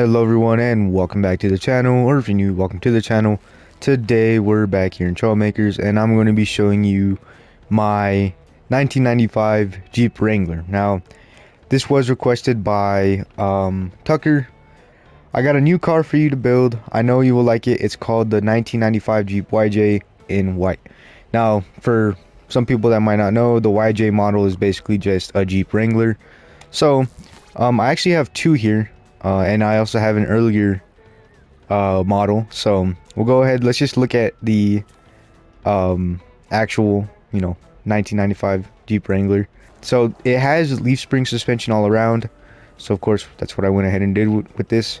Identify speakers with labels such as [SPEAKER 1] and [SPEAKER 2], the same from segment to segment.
[SPEAKER 1] Hello everyone and welcome back to the channel, or if you're new, welcome to the channel. Today we're back here in Trailmakers and I'm going to be showing you my 1995 Jeep Wrangler. Now this was requested by Tucker. I got a new car for you to build. I know you will like it. It's called the 1995 Jeep YJ in white. Now for some people that might not know, the YJ model is basically just a Jeep Wrangler. So I actually have two here. And I also have an earlier model, so we'll go ahead. Let's just look at the actual 1995 Jeep Wrangler. So it has leaf spring suspension all around, so of course that's what I went ahead and did with this.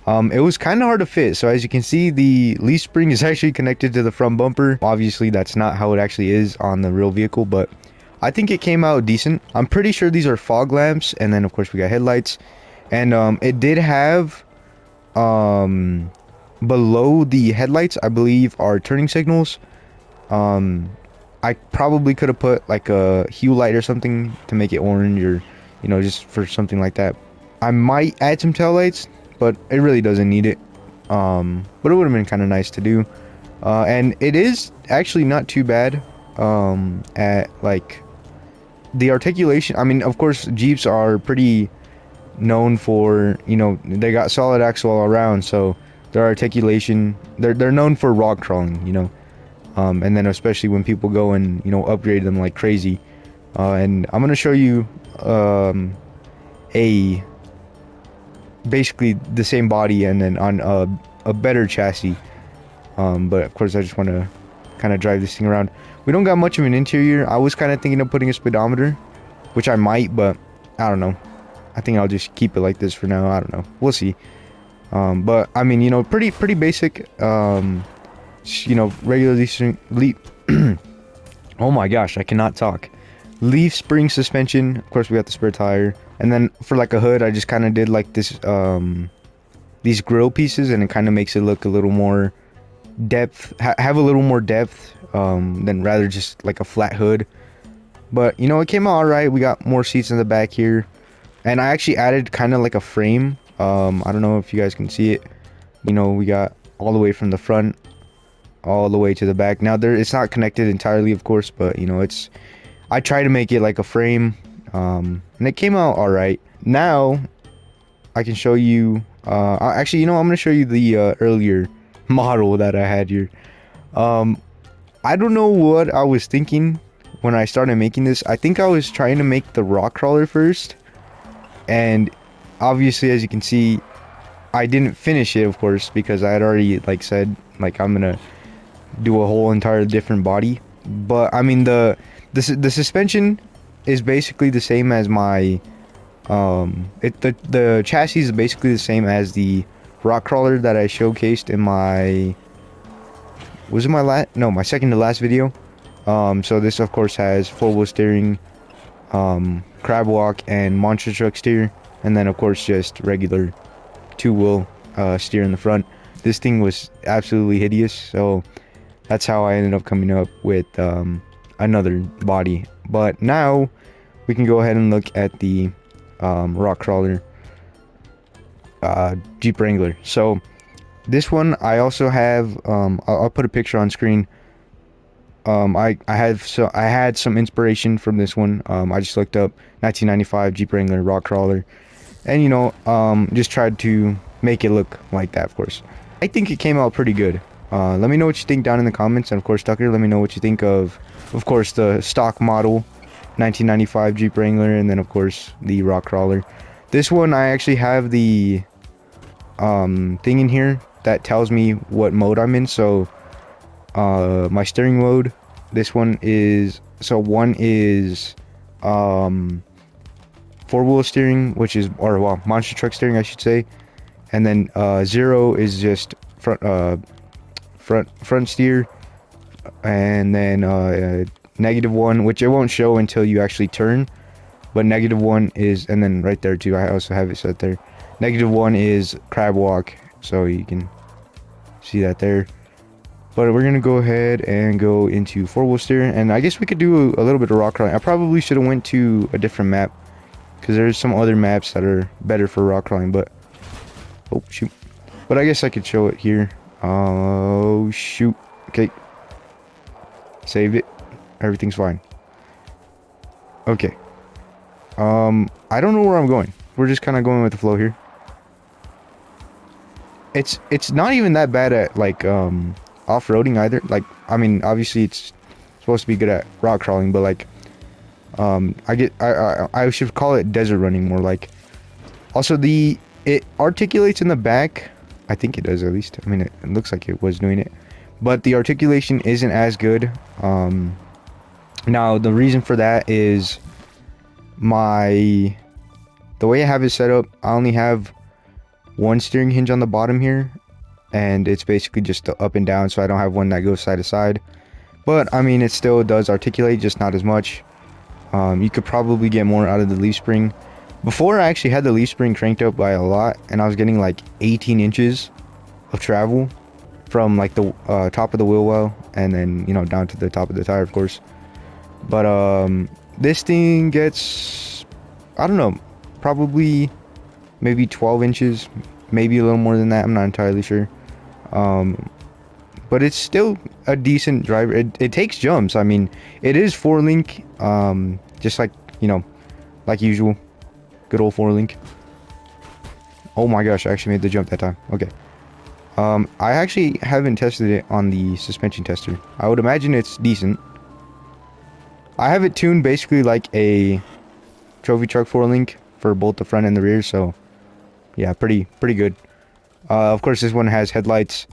[SPEAKER 1] It was kind of hard to fit, so as you can see, the leaf spring is actually connected to the front bumper. Obviously that's not how it actually is on the real vehicle, but I think it came out decent. I'm pretty sure these are fog lamps, and then of course we got headlights. And it did have below the headlights, I believe, are turning signals. I probably could have put like a hue light or something to make it orange, or just for something like that. I might add some tail lights, but it really doesn't need it. But it would have been kind of nice to do. And it is actually not too bad at like the articulation. I mean, of course Jeeps are pretty known for, they got solid axle all around, so their articulation, they're known for rock crawling, and then especially when people go and upgrade them like crazy. And I'm gonna show you basically the same body and then on a better chassis. But of course I just want to kind of drive this thing around. We don't got much of an interior. I was kind of thinking of putting a speedometer, which I might, but I don't know. I think I'll just keep it like this for now. I don't know. We'll see. But I mean, pretty basic. Regular leaf. Oh my gosh, I cannot talk. Leaf spring suspension. Of course, we got the spare tire, and then for like a hood, I just kind of did like this. These grill pieces, and it kind of makes it look a little more depth. Have a little more depth than rather just like a flat hood. But it came out all right. We got more seats in the back here. And I actually added kind of like a frame. I don't know if you guys can see it. We got all the way from the front all the way to the back. Now it's not connected entirely, of course, but I try to make it like a frame. And it came out all right. Now I can show you. Actually, I'm gonna show you the earlier model that I had here. I don't know what I was thinking when I started making this. I think I was trying to make the rock crawler first. And obviously, as you can see, I didn't finish it, of course, because I had already said I'm gonna do a whole entire different body. But I mean the suspension is basically the same as my the chassis is basically the same as the rock crawler that I showcased in my my second to last video. So this of course has 4-wheel steering, crab walk and monster truck steer, and then of course just regular 2-wheel steer in the front. This thing was absolutely hideous, so that's how I ended up coming up with another body. But now we can go ahead and look at the rock crawler Jeep Wrangler. So this one I also have, I'll put a picture on screen. I had some inspiration from this one. I just looked up 1995 Jeep Wrangler rock crawler, and just tried to make it look like that. Of course, I think it came out pretty good. Let me know what you think down in the comments, and of course, Tucker, let me know what you think of course, the stock model 1995 Jeep Wrangler, and then of course the rock crawler. This one I actually have the thing in here that tells me what mode I'm in. So my steering mode, this one is, so one is 4-wheel steering, which is, or well, monster truck steering I should say, and then 0 is just front steer, and then -1, which it won't show until you actually turn, but -1 is, and then right there too I also have it set there, -1 is crab walk, so you can see that there. But we're gonna go ahead and go into 4-wheel steer, and I guess we could do a little bit of rock crawling. I probably should have went to a different map, because there's some other maps that are better for rock crawling, but Oh, shoot. But I guess I could show it here. Oh, shoot. Okay. Save it. Everything's fine. Okay. I don't know where I'm going. We're just kind of going with the flow here. It's not even that bad at, like, off-roading either. Like, I mean, obviously it's supposed to be good at rock crawling, but, like, I should call it desert running more like. Also, it articulates in the back. I think it does, at least. I mean, it looks like it was doing it, but the articulation isn't as good. Now the reason for that is the way I have it set up. I only have one steering hinge on the bottom here, and it's basically just the up and down, so I don't have one that goes side to side. But I mean, it still does articulate, just not as much. You could probably get more out of the leaf spring. Before, I actually had the leaf spring cranked up by a lot, and I was getting like 18 inches of travel from like the top of the wheel well, and then, you know, down to the top of the tire, of course. But this thing gets, I don't know, probably maybe 12 inches, maybe a little more than that. I'm not entirely sure. But it's still a decent driver. It takes jumps. I mean, it is 4-link, just like, you know, like usual. Good old 4-link. Oh my gosh, I actually made the jump that time. Okay. I actually haven't tested it on the suspension tester. I would imagine it's decent. I have it tuned basically like a trophy truck 4-link for both the front and the rear, so yeah, pretty good. Of course, this one has headlights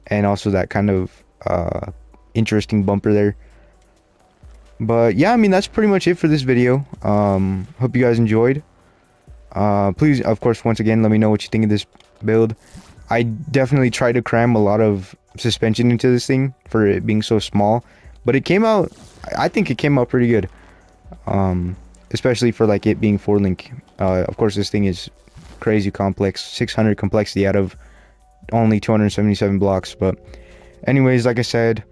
[SPEAKER 1] and also that kind of interesting bumper there. But yeah, I mean, that's pretty much it for this video. Hope you guys enjoyed. Please, of course, once again, let me know what you think of this build. I definitely tried to cram a lot of suspension into this thing for it being so small, but it came out, I think it came out pretty good. Especially for like it being 4-link. Of course, this thing is crazy complex, 600 complexity out of only 277 blocks. But anyways, like I said,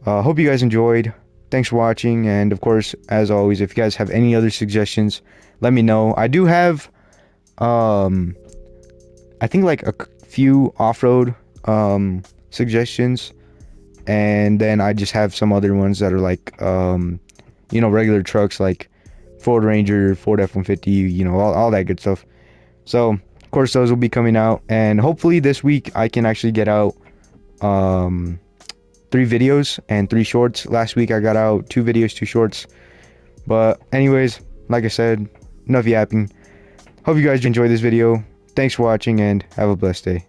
[SPEAKER 1] hope you guys enjoyed. Thanks for watching, and of course, as always, if you guys have any other suggestions, let me know. I do have I think like a few off-road suggestions, and then I just have some other ones that are like you know, regular trucks like Ford Ranger, Ford F-150, you know, all that good stuff. So of course those will be coming out, and hopefully this week I can actually get out 3 videos and 3 shorts. Last week I got out 2 videos, 2 shorts. But anyways, like I said, enough yapping. Hope you guys enjoyed this video. Thanks for watching, and have a blessed day.